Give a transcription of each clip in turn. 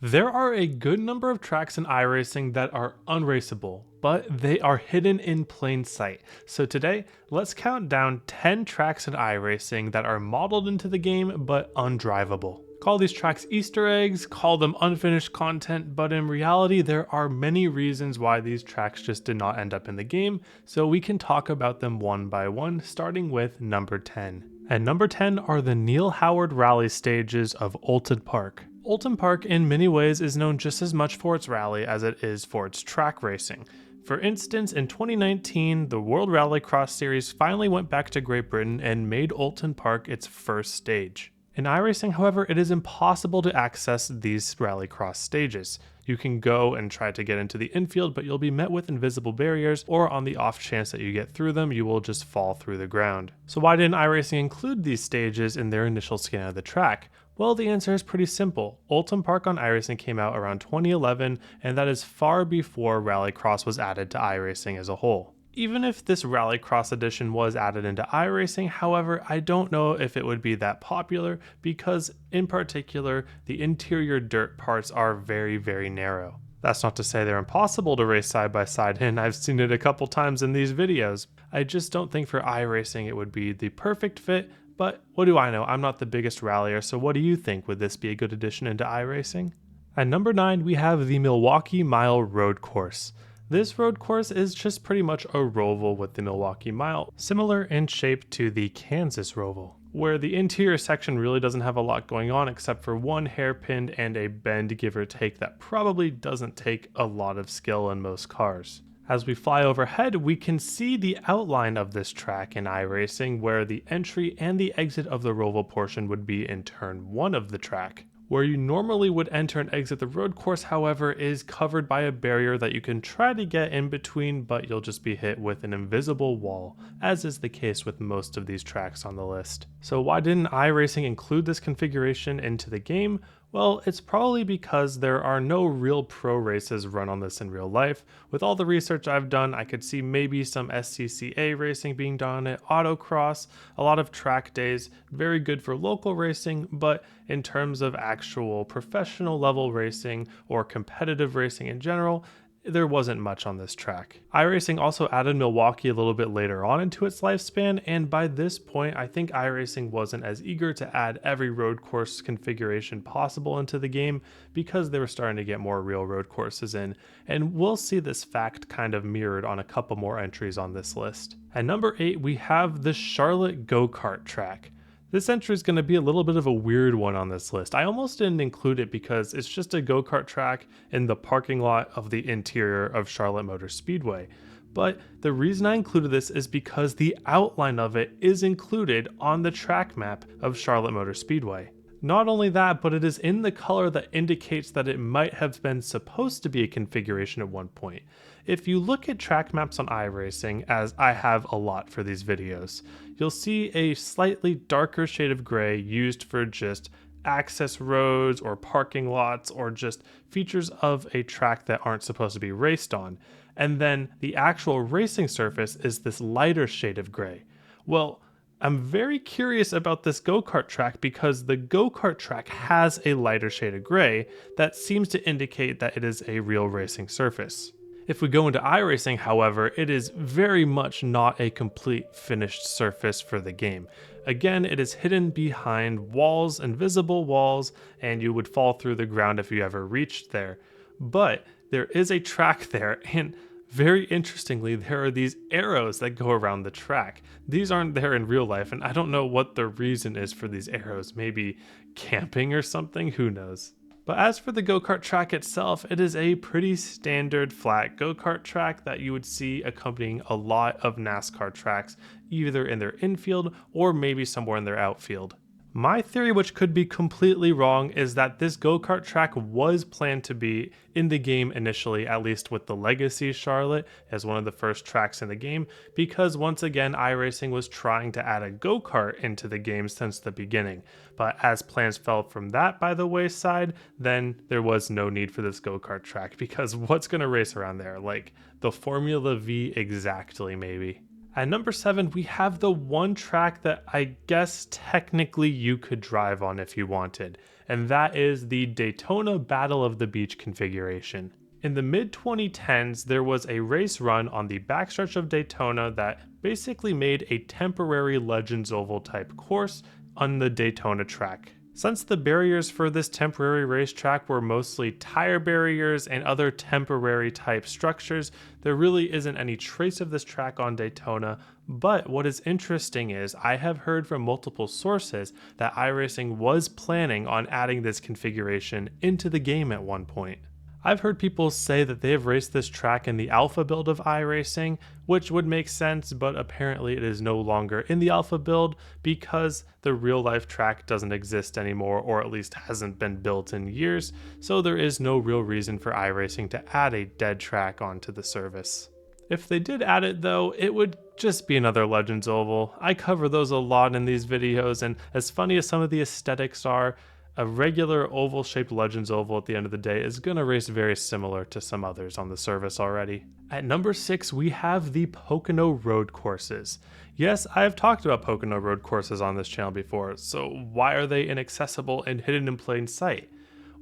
There are a good number of tracks in iRacing that are unraceable, but they are hidden in plain sight. So today, let's count down 10 tracks in iRacing that are modeled into the game but undrivable. Call these tracks Easter eggs, call them unfinished content, but in reality there are many reasons why these tracks just did not end up in the game, so we can talk about them one by one, starting with number 10. At number 10 are the Neil Howard rally stages of Oulton Park. Oulton Park in many ways is known just as much for its rally as it is for its track racing. For instance, in 2019, the World Rallycross Series finally went back to Great Britain and made Oulton Park its first stage. In iRacing, however, it is impossible to access these rallycross stages. You can go and try to get into the infield, but you'll be met with invisible barriers, or on the off chance that you get through them, you will just fall through the ground. So why didn't iRacing include these stages in their initial scan of the track? Well, the answer is pretty simple. Oulton Park on iRacing came out around 2011, and that is far before Rallycross was added to iRacing as a whole. Even if this Rallycross edition was added into iRacing, however, I don't know if it would be that popular because, in particular, the interior dirt parts are very, very narrow. That's not to say they're impossible to race side by side in. I've seen it a couple times in these videos. I just don't think for iRacing it would be the perfect fit, but what do I know? I'm not the biggest rallier, so what do you think? Would this be a good addition into iRacing? At number 9, we have the Milwaukee Mile Road Course. This road course is just pretty much a roval with the Milwaukee Mile, similar in shape to the Kansas roval, where the interior section really doesn't have a lot going on except for one hairpin and a bend give or take that probably doesn't take a lot of skill in most cars. As we fly overhead, we can see the outline of this track in iRacing, where the entry and the exit of the roval portion would be in turn 1 of the track. Where you normally would enter and exit the road course, however, is covered by a barrier that you can try to get in between, but you'll just be hit with an invisible wall, as is the case with most of these tracks on the list. So why didn't iRacing include this configuration into the game? Well, it's probably because there are no real pro races run on this in real life. With all the research I've done, I could see maybe some SCCA racing being done on it, autocross, a lot of track days, very good for local racing, but in terms of actual professional level racing or competitive racing in general, there wasn't much on this track. iRacing also added Milwaukee a little bit later on into its lifespan, and by this point I think iRacing wasn't as eager to add every road course configuration possible into the game because they were starting to get more real road courses in, and we'll see this fact kind of mirrored on a couple more entries on this list. At number 8, we have the Charlotte Go-Kart track. This entry is going to be a little bit of a weird one on this list. I almost didn't include it because it's just a go-kart track in the parking lot of the interior of Charlotte Motor Speedway. But the reason I included this is because the outline of it is included on the track map of Charlotte Motor Speedway. Not only that, but it is in the color that indicates that it might have been supposed to be a configuration at one point. If you look at track maps on iRacing, as I have a lot for these videos, you'll see a slightly darker shade of gray used for just access roads or parking lots or just features of a track that aren't supposed to be raced on. And then the actual racing surface is this lighter shade of gray. Well, I'm very curious about this go-kart track because the go-kart track has a lighter shade of gray that seems to indicate that it is a real racing surface. If we go into iRacing, however, it is very much not a complete finished surface for the game. Again, it is hidden behind walls, invisible walls, and you would fall through the ground if you ever reached there. But there is a track there, and very interestingly, there are these arrows that go around the track. These aren't there in real life, and I don't know what the reason is for these arrows. Maybe camping or something? Who knows? But as for the go-kart track itself, it is a pretty standard flat go-kart track that you would see accompanying a lot of NASCAR tracks, either in their infield or maybe somewhere in their outfield. My theory, which could be completely wrong, is that this go-kart track was planned to be in the game initially, at least with the Legacy Charlotte as one of the first tracks in the game, because once again iRacing was trying to add a go-kart into the game since the beginning. But as plans fell from that by the wayside, then there was no need for this go-kart track, because what's going to race around there? Like the Formula V exactly, maybe. At number 7, we have the one track that I guess technically you could drive on if you wanted, and that is the Daytona Battle of the Beach configuration. In the mid-2010s, there was a race run on the backstretch of Daytona that basically made a temporary Legends Oval type course on the Daytona track. Since the barriers for this temporary racetrack were mostly tire barriers and other temporary type structures, there really isn't any trace of this track on Daytona. But what is interesting is I have heard from multiple sources that iRacing was planning on adding this configuration into the game at one point. I've heard people say that they have raced this track in the alpha build of iRacing, which would make sense, but apparently it is no longer in the alpha build because the real life track doesn't exist anymore, or at least hasn't been built in years, so there is no real reason for iRacing to add a dead track onto the service. If they did add it though, it would just be another Legends Oval. I cover those a lot in these videos, and as funny as some of the aesthetics are, a regular oval-shaped Legends Oval at the end of the day is going to race very similar to some others on the service already. At number 6, we have the Pocono Road Courses. Yes, I have talked about Pocono Road Courses on this channel before, so why are they inaccessible and hidden in plain sight?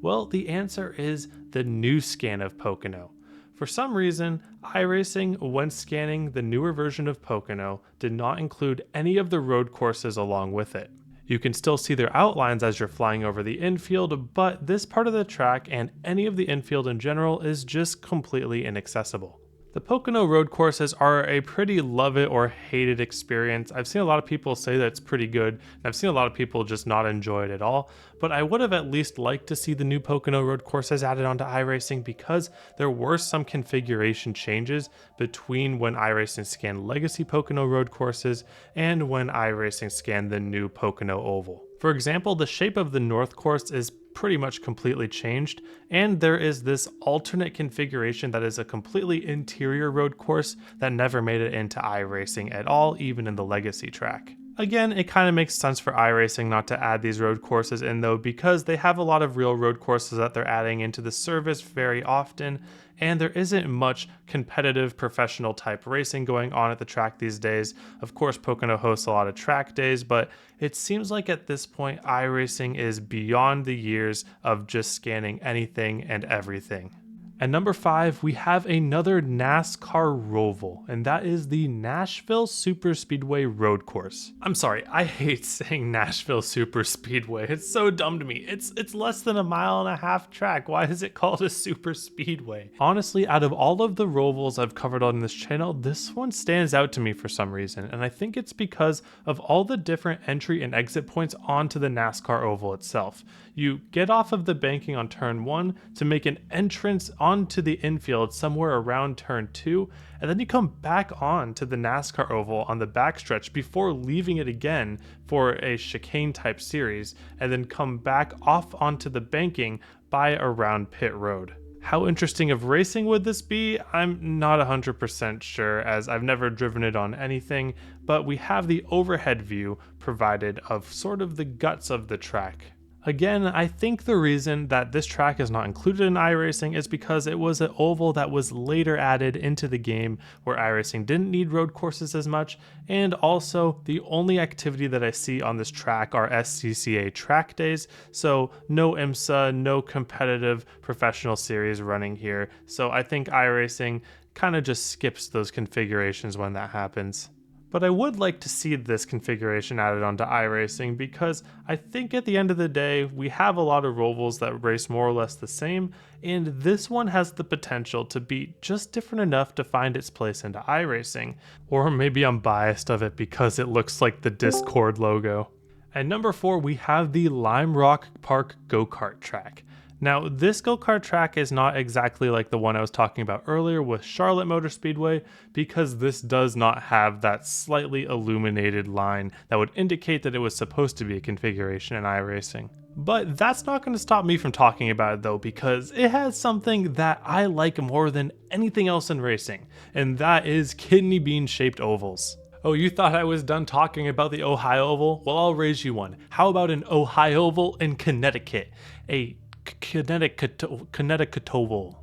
Well, the answer is the new scan of Pocono. For some reason, iRacing, when scanning the newer version of Pocono, did not include any of the road courses along with it. You can still see their outlines as you're flying over the infield, but this part of the track and any of the infield in general is just completely inaccessible. The Pocono road courses are a pretty love it or hate it experience. I've seen a lot of people say that it's pretty good, and I've seen a lot of people just not enjoy it at all, but I would have at least liked to see the new Pocono road courses added onto iRacing because there were some configuration changes between when iRacing scanned legacy Pocono road courses and when iRacing scanned the new Pocono Oval. For example, the shape of the North course is pretty much completely changed, and there is this alternate configuration that is a completely interior road course that never made it into iRacing at all, even in the legacy track. Again, it kind of makes sense for iRacing not to add these road courses in though, because they have a lot of real road courses that they're adding into the service very often, and there isn't much competitive professional type racing going on at the track these days. Of course, Pocono hosts a lot of track days, but it seems like at this point, iRacing is beyond the years of just scanning anything and everything. At number 5, we have another NASCAR roval, and that is the Nashville Superspeedway road course. I'm sorry, I hate saying Nashville Superspeedway. It's so dumb to me. It's less than a mile and a half track. Why is it called a Superspeedway? Honestly, out of all of the rovals I've covered on this channel, this one stands out to me for some reason, and I think it's because of all the different entry and exit points onto the NASCAR oval itself. You get off of the banking on turn 1 to make an entrance onto the infield somewhere around turn 2, and then you come back on to the NASCAR oval on the backstretch before leaving it again for a chicane type series, and then come back off onto the banking by around pit road. How interesting of racing would this be? I'm not 100% sure, as I've never driven it on anything, but we have the overhead view provided of sort of the guts of the track. Again, I think the reason that this track is not included in iRacing is because it was an oval that was later added into the game where iRacing didn't need road courses as much, and also the only activity that I see on this track are SCCA track days, so no IMSA, no competitive professional series running here, so I think iRacing kind of just skips those configurations when that happens. But I would like to see this configuration added onto iRacing because I think at the end of the day, we have a lot of rovals that race more or less the same, and this one has the potential to be just different enough to find its place into iRacing. Or maybe I'm biased of it because it looks like the Discord logo. At number 4, we have the Lime Rock Park Go-Kart track. Now, this go-kart track is not exactly like the one I was talking about earlier with Charlotte Motor Speedway, because this does not have that slightly illuminated line that would indicate that it was supposed to be a configuration in iRacing. But that's not going to stop me from talking about it though, because it has something that I like more than anything else in racing, and that is kidney bean shaped ovals. Oh, you thought I was done talking about the Ohio Oval? Well, I'll raise you one. How about an Ohio Oval in Connecticut? A Connecticut Oval.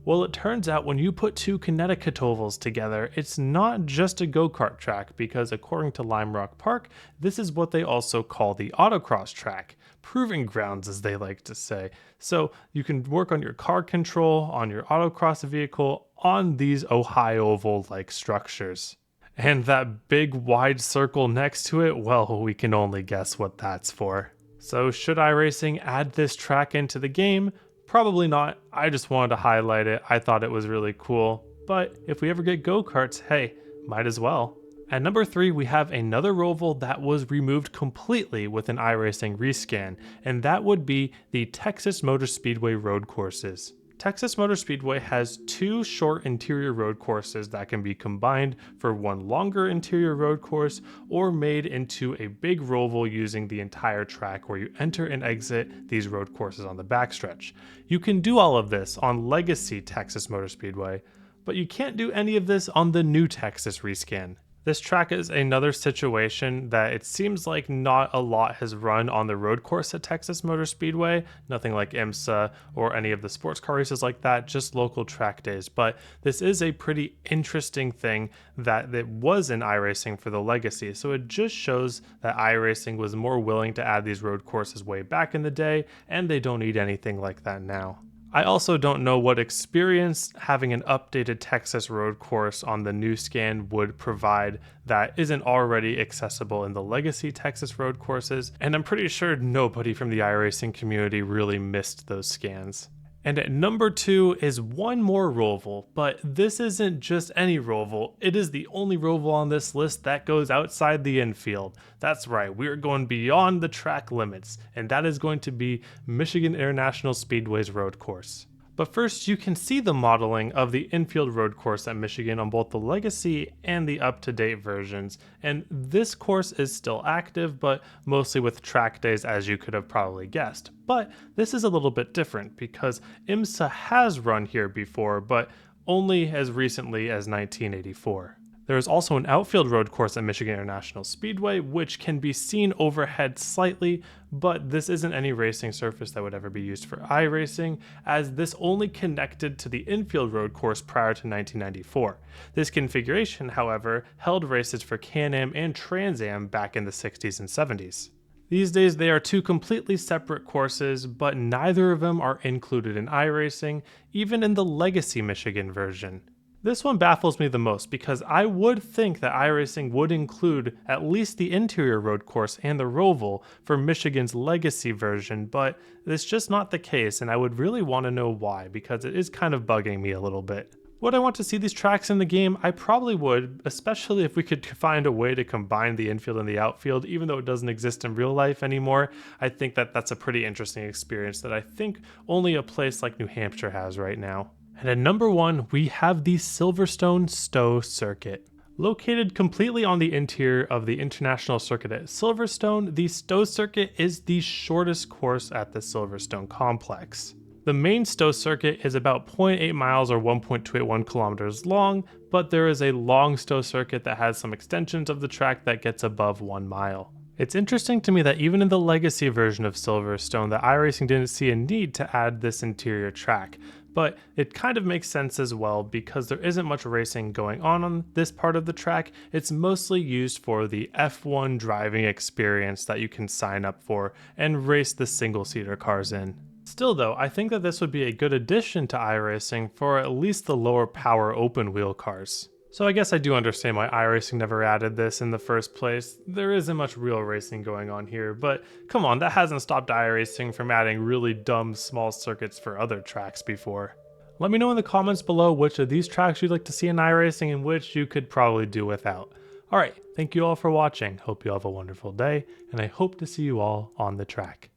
Well, it turns out when you put two Connecticut ovals together, it's not just a go-kart track, because according to Lime Rock Park, this is what they also call the autocross track. Proving grounds, as they like to say. So you can work on your car control, on your autocross vehicle, on these Ohio oval-like structures. And that big wide circle next to it, well, we can only guess what that's for. So should iRacing add this track into the game? Probably not. I just wanted to highlight it. I thought it was really cool. But if we ever get go-karts, hey, might as well. At number 3, we have another roval that was removed completely with an iRacing rescan, and that would be the Texas Motor Speedway road courses. Texas Motor Speedway has two short interior road courses that can be combined for one longer interior road course or made into a big roval using the entire track where you enter and exit these road courses on the backstretch. You can do all of this on Legacy Texas Motor Speedway, but you can't do any of this on the new Texas rescan. This track is another situation that it seems like not a lot has run on the road course at Texas Motor Speedway, nothing like IMSA or any of the sports car races like that, just local track days. But this is a pretty interesting thing that it was in iRacing for the Legacy, so it just shows that iRacing was more willing to add these road courses way back in the day, and they don't need anything like that now. I also don't know what experience having an updated Texas road course on the new scan would provide that isn't already accessible in the Legacy Texas road courses, and I'm pretty sure nobody from the iRacing community really missed those scans. And at number 2 is one more roval, but this isn't just any roval, it is the only roval on this list that goes outside the infield. That's right, we're going beyond the track limits, and that is going to be Michigan International Speedway's road course. But first, you can see the modeling of the infield road course at Michigan on both the Legacy and the up-to-date versions, and this course is still active, but mostly with track days, as you could have probably guessed. But this is a little bit different because IMSA has run here before, but only as recently as 1984. There is also an outfield road course at Michigan International Speedway, which can be seen overhead slightly, but this isn't any racing surface that would ever be used for iRacing, as this only connected to the infield road course prior to 1994. This configuration, however, held races for Can-Am and Trans Am back in the 60s and 70s. These days they are two completely separate courses, but neither of them are included in iRacing, even in the Legacy Michigan version. This one baffles me the most because I would think that iRacing would include at least the interior road course and the roval for Michigan's Legacy version, but it's just not the case, and I would really want to know why because it is kind of bugging me a little bit. Would I want to see these tracks in the game? I probably would, especially if we could find a way to combine the infield and the outfield, even though it doesn't exist in real life anymore. I think that that's a pretty interesting experience that I think only a place like New Hampshire has right now. And at number 1, we have the Silverstone Stowe circuit. Located completely on the interior of the international circuit at Silverstone, the Stowe circuit is the shortest course at the Silverstone complex. The main Stowe circuit is about 0.8 miles or 1.281 kilometers long, but there is a long Stowe circuit that has some extensions of the track that gets above 1 mile. It's interesting to me that even in the Legacy version of Silverstone, that iRacing didn't see a need to add this interior track, but it kind of makes sense as well because there isn't much racing going on this part of the track. It's mostly used for the F1 driving experience that you can sign up for and race the single-seater cars in. Still though, I think that this would be a good addition to iRacing for at least the lower power open wheel cars. So I guess I do understand why iRacing never added this in the first place. There isn't much real racing going on here, but come on, that hasn't stopped iRacing from adding really dumb small circuits for other tracks before. Let me know in the comments below which of these tracks you'd like to see in iRacing and which you could probably do without. Alright, thank you all for watching, hope you all have a wonderful day, and I hope to see you all on the track.